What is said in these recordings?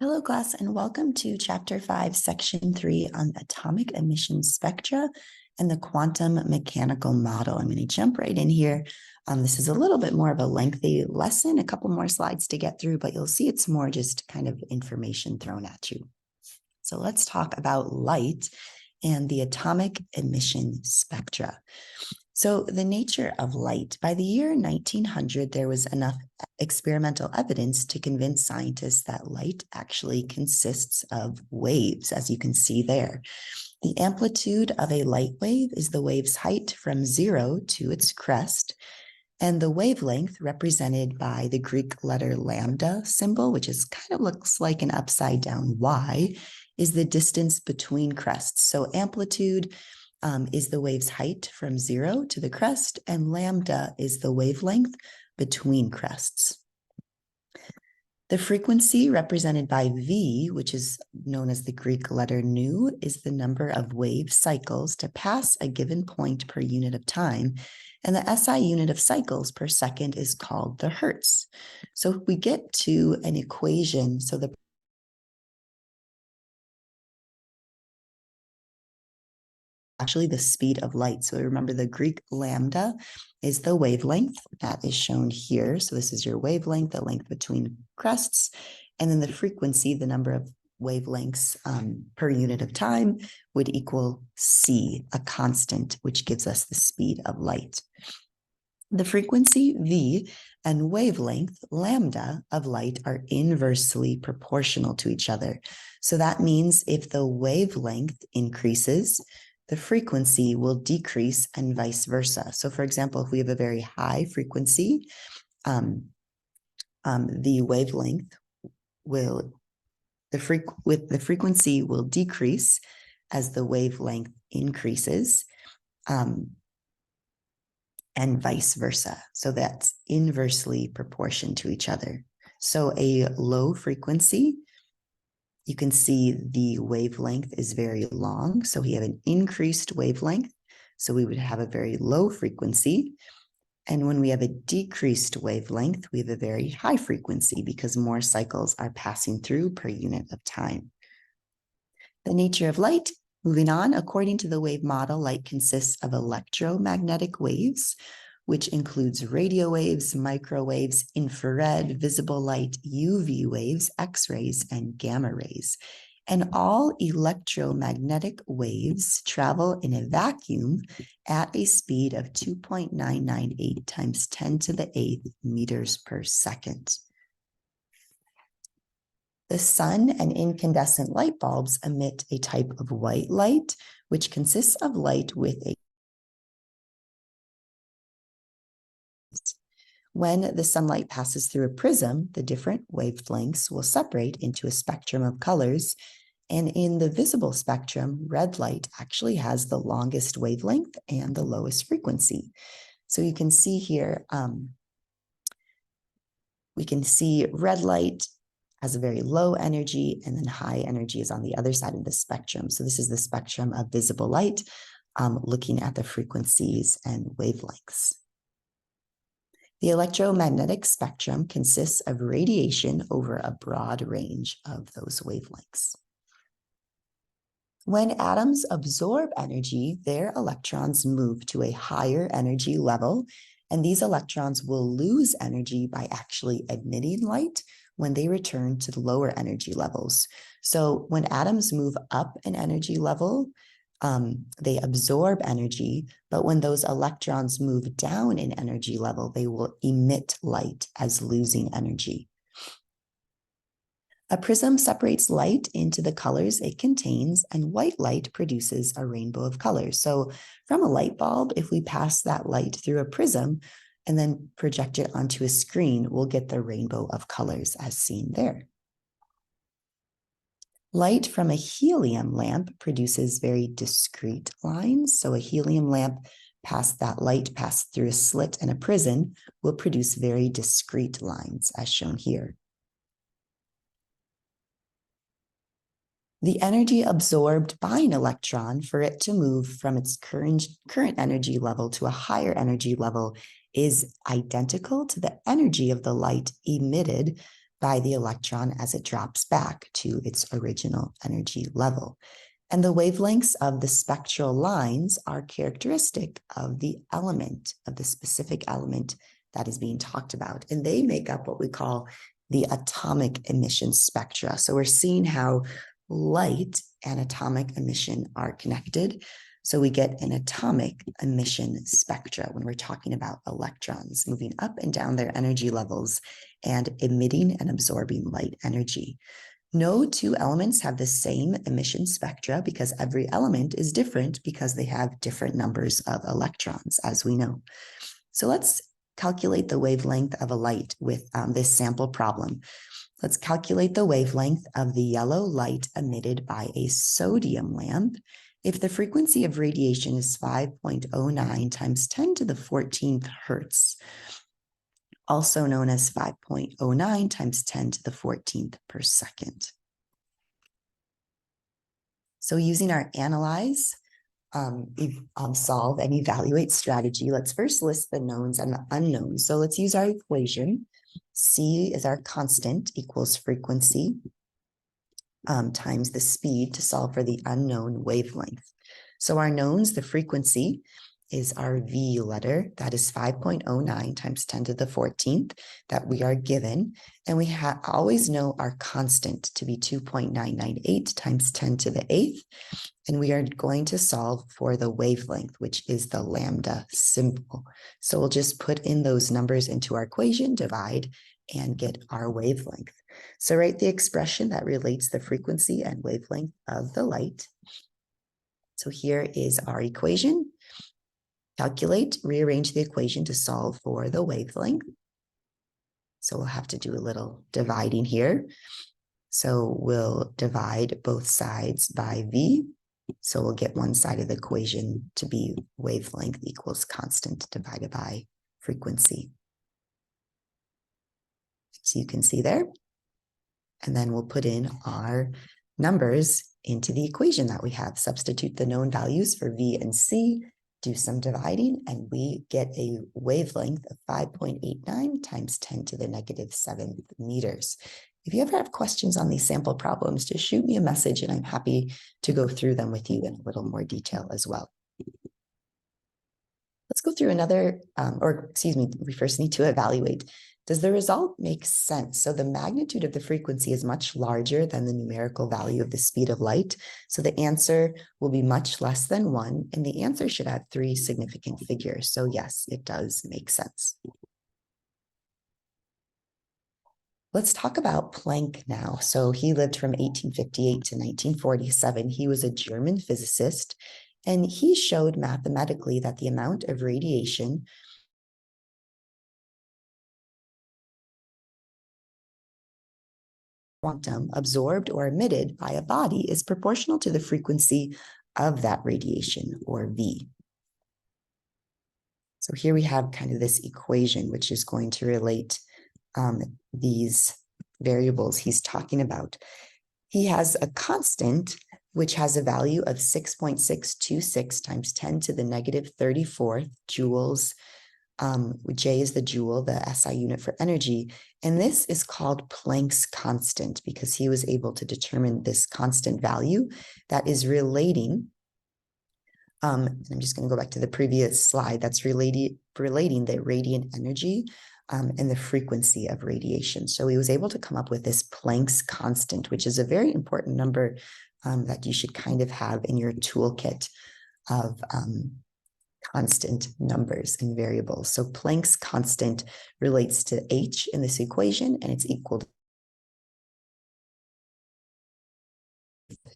Hello, class, and welcome to Chapter 5, Section 3 on atomic emission spectra and the quantum mechanical model. I'm going to jump right in here. This is a little bit more of a lengthy lesson, a couple more slides to get through, but you'll see it's more just kind of information thrown at you. So let's talk about light and the atomic emission spectra. So the nature of light. By the year 1900, there was enough experimental evidence to convince scientists that light actually consists of waves, as you can see there. The amplitude of a light wave is the wave's height from 0 to its crest, and the wavelength, represented by the Greek letter lambda symbol, which is kind of looks like an upside down Y, is the distance between crests. So amplitude is the wave's height from 0 to the crest, and lambda is the wavelength between crests. The frequency, represented by V, which is known as the Greek letter nu, is the number of wave cycles to pass a given point per unit of time, and the SI unit of cycles per second is called the hertz. So if we get to an equation, so the actually the speed of light. So remember, the Greek lambda is the wavelength that is shown here. So this is your wavelength, the length between crests, and then the frequency, the number of wavelengths per unit of time, would equal c, a constant, which gives us the speed of light. The frequency v and wavelength lambda of light are inversely proportional to each other. So that means if the wavelength increases, the frequency will decrease and vice versa. So for example, if we have a very high frequency, the wavelength will, the frequency will decrease as the wavelength increases, and vice versa. So that's inversely proportion to each other. So a low frequency, you can see the wavelength is very long. So we have an increased wavelength. So we would have a very low frequency. And when we have a decreased wavelength, we have a very high frequency because more cycles are passing through per unit of time. The nature of light, moving on, according to the wave model, light consists of electromagnetic waves, which includes radio waves, microwaves, infrared, visible light, UV waves, X-rays, and gamma rays. And all electromagnetic waves travel in a vacuum at a speed of 2.998 times 10 to the 8th meters per second. The sun and incandescent light bulbs emit a type of white light, which consists of light with a When the sunlight passes through a prism, the different wavelengths will separate into a spectrum of colors. And in the visible spectrum, red light actually has the longest wavelength and the lowest frequency. So you can see here, we can see red light has a very low energy, and then high energy is on the other side of the spectrum. So this is the spectrum of visible light, looking at the frequencies and wavelengths. The electromagnetic spectrum consists of radiation over a broad range of those wavelengths. When atoms absorb energy, their electrons move to a higher energy level, and these electrons will lose energy by actually emitting light when they return to the lower energy levels. So when atoms move up an energy level, they absorb energy, but when those electrons move down in energy level, they will emit light as losing energy. A prism separates light into the colors it contains, and white light produces a rainbow of colors. So from a light bulb, if we pass that light through a prism and then project it onto a screen, we'll get the rainbow of colors as seen there. Light from a helium lamp produces very discrete lines. So a helium lamp, light passed through a slit in a prism, will produce very discrete lines as shown here. The energy absorbed by an electron for it to move from its current energy level to a higher energy level is identical to the energy of the light emitted by the electron as it drops back to its original energy level. And the wavelengths of the spectral lines are characteristic of the element, of the specific element that is being talked about. And they make up what we call the atomic emission spectra. So we're seeing how light and atomic emission are connected. So we get an atomic emission spectra when we're talking about electrons moving up and down their energy levels and emitting and absorbing light energy. No two elements have the same emission spectra because every element is different because they have different numbers of electrons, as we know. So let's calculate the wavelength of a light with this sample problem. Let's calculate the wavelength of the yellow light emitted by a sodium lamp if the frequency of radiation is 5.09 times 10 to the 14th hertz, also known as 5.09 times 10 to the 14th per second. So using our analyze, solve, and evaluate strategy, let's first list the knowns and the unknowns. So let's use our equation. C is our constant, equals frequency times the speed to solve for the unknown wavelength. So our knowns, the frequency is our V letter, that is 5.09 times 10 to the 14th that we are given. And we always know our constant to be 2.998 times 10 to the 8th. And we are going to solve for the wavelength, which is the lambda symbol. So we'll just put in those numbers into our equation, divide, and get our wavelength. So write the expression that relates the frequency and wavelength of the light. So here is our equation. Calculate, rearrange the equation to solve for the wavelength. So we'll have to do a little dividing here. So we'll divide both sides by V. So we'll get one side of the equation to be wavelength equals constant divided by frequency. So you can see there. And then we'll put in our numbers into the equation that we have. Substitute the known values for V and C, do some dividing, and we get a wavelength of 5.89 times 10 to the negative 7th meters. If you ever have questions on these sample problems, just shoot me a message and I'm happy to go through them with you in a little more detail as well. Let's go through another, we first need to evaluate. Does the result make sense? So the magnitude of the frequency is much larger than the numerical value of the speed of light. So the answer will be much less than 1, and the answer should have 3 significant figures. So yes, it does make sense. Let's talk about Planck now. So he lived from 1858 to 1947. He was a German physicist, and he showed mathematically that the amount of radiation quantum absorbed or emitted by a body is proportional to the frequency of that radiation, or V. So here we have kind of this equation, which is going to relate these variables he's talking about. He has a constant, which has a value of 6.626 times 10 to the negative 34th joules. J is the joule, the SI unit for energy. And this is called Planck's constant because he was able to determine this constant value that is relating. I'm just going to go back to the previous slide. That's relating the radiant energy and the frequency of radiation. So he was able to come up with this Planck's constant, which is a very important number that you should kind of have in your toolkit of constant numbers and variables. So Planck's constant relates to H in this equation, and it's equal to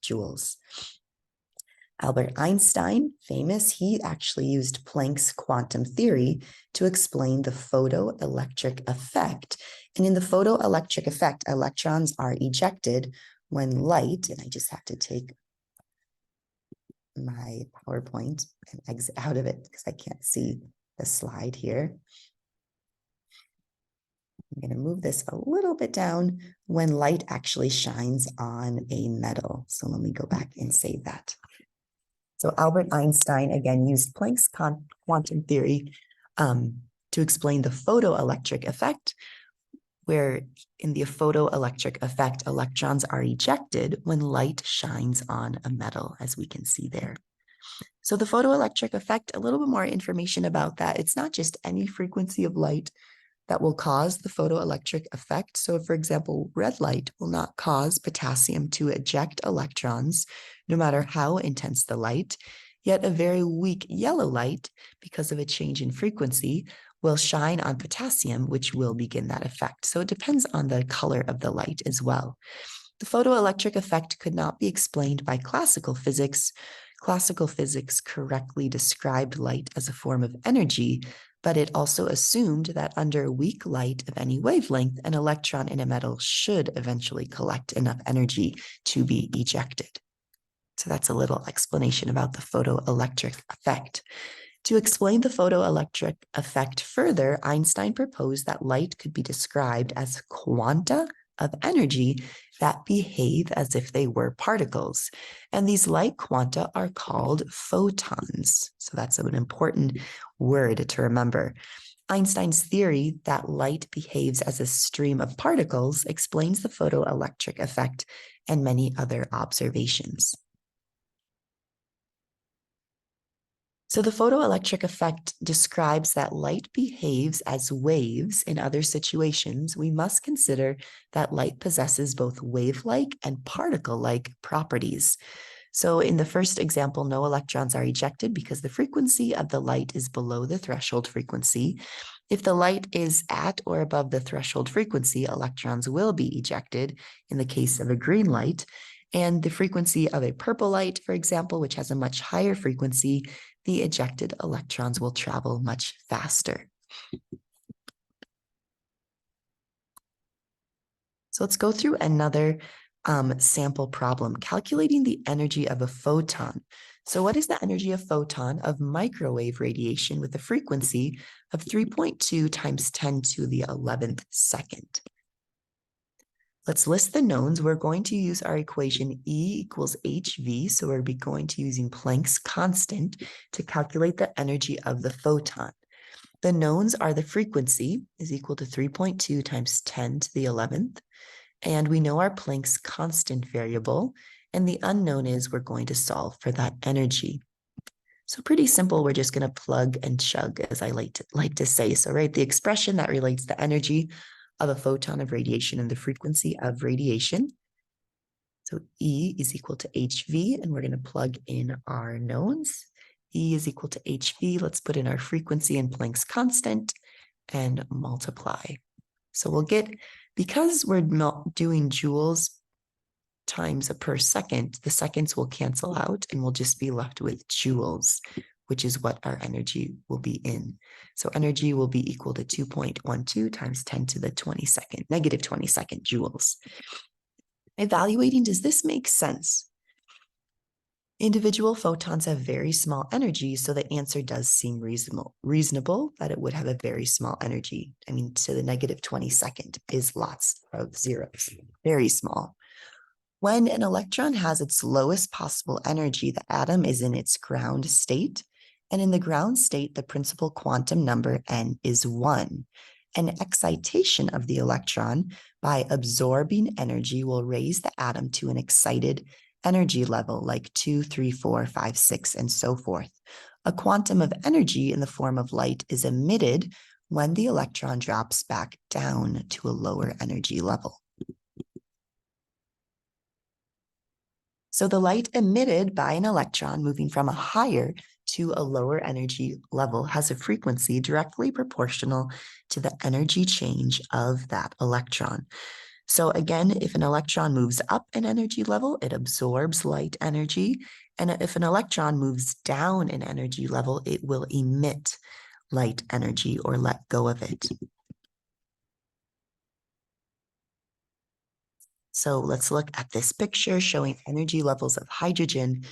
joules. Albert Einstein, famous, he actually used Planck's quantum theory to explain the photoelectric effect. And in the photoelectric effect, electrons are ejected when light, and I just have to take my PowerPoint and exit out of it because I can't see the slide here. I'm going to move this a little bit down when light actually shines on a metal. So let me go back and save that. So Albert Einstein, again, used Planck's quantum theory to explain the photoelectric effect. where in the photoelectric effect, electrons are ejected when light shines on a metal, as we can see there. So the photoelectric effect, a little bit more information about that. It's not just any frequency of light that will cause the photoelectric effect. So for example, red light will not cause potassium to eject electrons, no matter how intense the light. Yet a very weak yellow light, because of a change in frequency, will shine on potassium, which will begin that effect. So it depends on the color of the light as well. The photoelectric effect could not be explained by classical physics. Classical physics correctly described light as a form of energy, but it also assumed that under weak light of any wavelength, an electron in a metal should eventually collect enough energy to be ejected. So that's a little explanation about the photoelectric effect. To explain the photoelectric effect further, Einstein proposed that light could be described as quanta of energy that behave as if they were particles. And these light quanta are called photons. So that's an important word to remember. Einstein's theory that light behaves as a stream of particles explains the photoelectric effect and many other observations. So the photoelectric effect describes that light behaves as waves in other situations. We must consider that light possesses both wave-like and particle-like properties. So in the first example, no electrons are ejected because the frequency of the light is below the threshold frequency. If the light is at or above the threshold frequency, electrons will be ejected in the case of a green light. And the frequency of a purple light, for example, which has a much higher frequency, the ejected electrons will travel much faster. So let's go through another sample problem, calculating the energy of a photon. So what is the energy of photon of microwave radiation with a frequency of 3.2 times 10 to the 11th second? Let's list the knowns. We're going to use our equation E equals hv. So we're going to using Planck's constant to calculate the energy of the photon. The knowns are the frequency is equal to 3.2 times 10 to the 11th. And we know our Planck's constant variable. And the unknown is we're going to solve for that energy. So pretty simple. We're just going to plug and chug, as I like to say. So right, the expression that relates the energy of a photon of radiation and the frequency of radiation. So E is equal to hv, and we're going to plug in our knowns. E is equal to hv. Let's put in our frequency and Planck's constant and multiply. So we'll get, because we're doing joules times per second, the seconds will cancel out and we'll just be left with joules, which is what our energy will be in. So energy will be equal to 2.12 times 10 to the 22nd, negative 22nd joules. Evaluating, does this make sense? Individual photons have very small energy, so the answer does seem reasonable that it would have a very small energy. I mean, to the negative 22nd is lots of zeros, very small. When an electron has its lowest possible energy, the atom is in its ground state. And in the ground state, the principal quantum number n is 1. An excitation of the electron by absorbing energy will raise the atom to an excited energy level like 2, 3, 4, 5, 6, and so forth. A quantum of energy in the form of light is emitted when the electron drops back down to a lower energy level. So the light emitted by an electron moving from a higher to a lower energy level has a frequency directly proportional to the energy change of that electron. So again, if an electron moves up an energy level, it absorbs light energy. And if an electron moves down an energy level, it will emit light energy or let go of it. So let's look at this picture showing energy levels of hydrogen,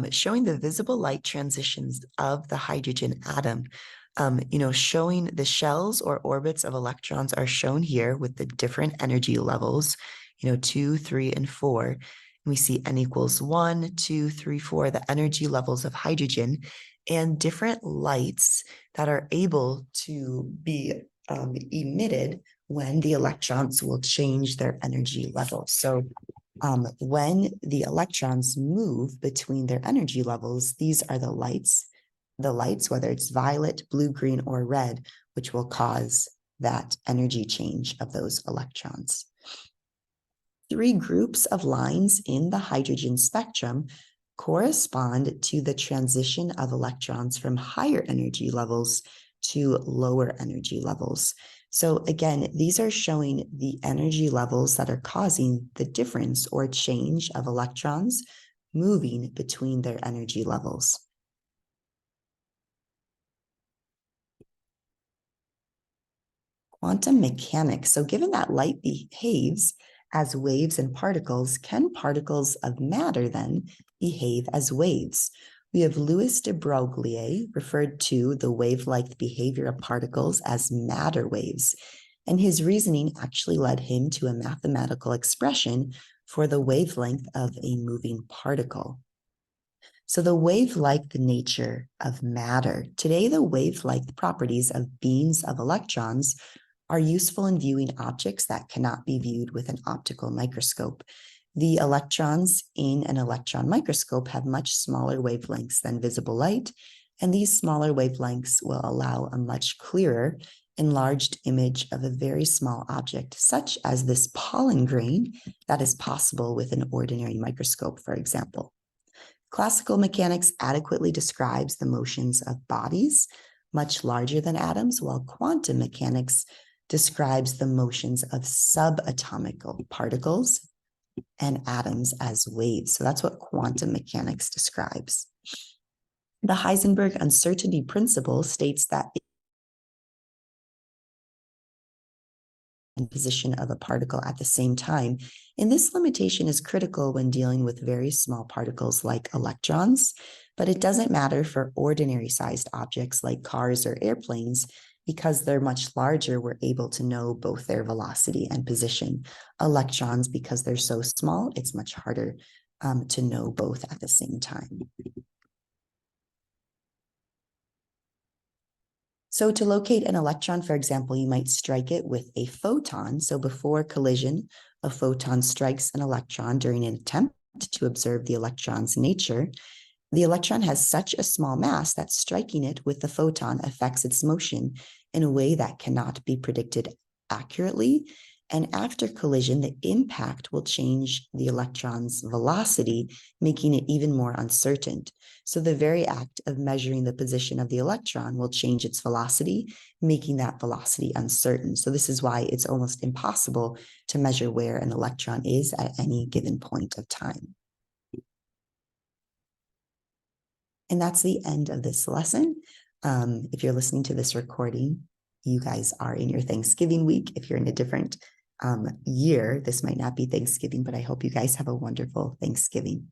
showing the visible light transitions of the hydrogen atom. Showing the shells or orbits of electrons are shown here with the different energy levels, 2, 3, and 4. And we see n equals 1, 2, 3, 4, the energy levels of hydrogen, and different lights that are able to be emitted when the electrons will change their energy level. So when the electrons move between their energy levels, these are the lights, whether it's violet, blue, green, or red, which will cause that energy change of those electrons. 3 groups of lines in the hydrogen spectrum correspond to the transition of electrons from higher energy levels to lower energy levels. So again, these are showing the energy levels that are causing the difference or change of electrons moving between their energy levels. Quantum mechanics. So given that light behaves as waves and particles, can particles of matter then behave as waves? We have Louis de Broglie referred to the wave-like behavior of particles as matter waves, and his reasoning actually led him to a mathematical expression for the wavelength of a moving particle. So the wave-like nature of matter. Today, the wave-like properties of beams of electrons are useful in viewing objects that cannot be viewed with an optical microscope. The electrons in an electron microscope have much smaller wavelengths than visible light, and these smaller wavelengths will allow a much clearer, enlarged image of a very small object, such as this pollen grain that is possible with an ordinary microscope, for example. Classical mechanics adequately describes the motions of bodies much larger than atoms, while quantum mechanics describes the motions of subatomic particles and atoms as waves. So that's what quantum mechanics describes. The Heisenberg uncertainty principle states that the position of a particle at the same time, and this limitation is critical when dealing with very small particles like electrons, but it doesn't matter for ordinary sized objects like cars or airplanes. Because they're much larger, we're able to know both their velocity and position. Electrons, because they're so small, it's much harder to know both at the same time. So to locate an electron, for example, you might strike it with a photon. So before collision, a photon strikes an electron during an attempt to observe the electron's nature. The electron has such a small mass that striking it with the photon affects its motion in a way that cannot be predicted accurately. And after collision, the impact will change the electron's velocity, making it even more uncertain. So the very act of measuring the position of the electron will change its velocity, making that velocity uncertain. So this is why it's almost impossible to measure where an electron is at any given point of time. And that's the end of this lesson. If you're listening to this recording, you guys are in your Thanksgiving week. If you're in a different year, this might not be Thanksgiving, but I hope you guys have a wonderful Thanksgiving.